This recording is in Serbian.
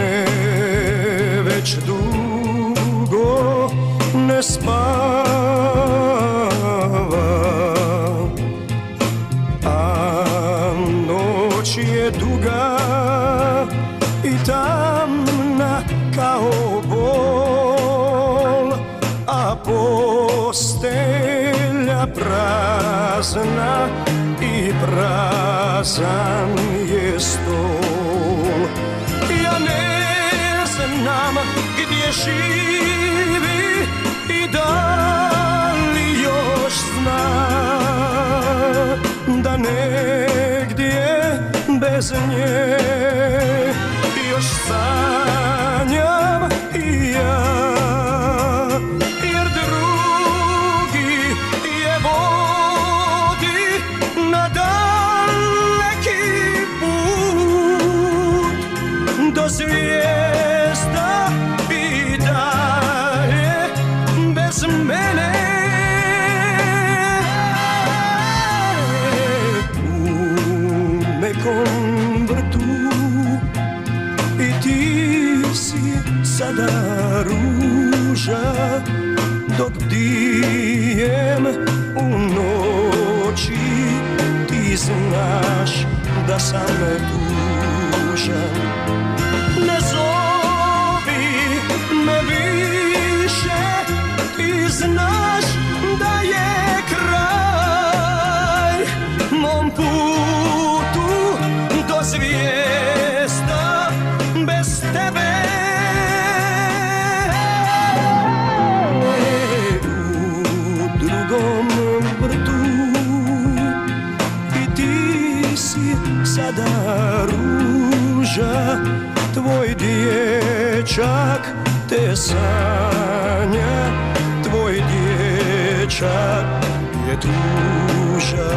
mene već dugo ne spava, a noć je duga i tamna kao bol, a postelja prazna i prazan je stol. Ja ne znam gdje živi i da li još zna da negdje bez nje još sanjam i ja, jer drugi je vodi na daleki put do zvijezda i dalje bez mene. U nekom vrtu i ti si sada ruža, dok bdijem u noći ti znaš da sam tužan. Ne zovi me više, ti znaš da je kraj mom putu do zvijezda bez tebe. U drugom vrtu i ti si sada ruža, tvoj dječak te sanja, tvoj dječak je tužan.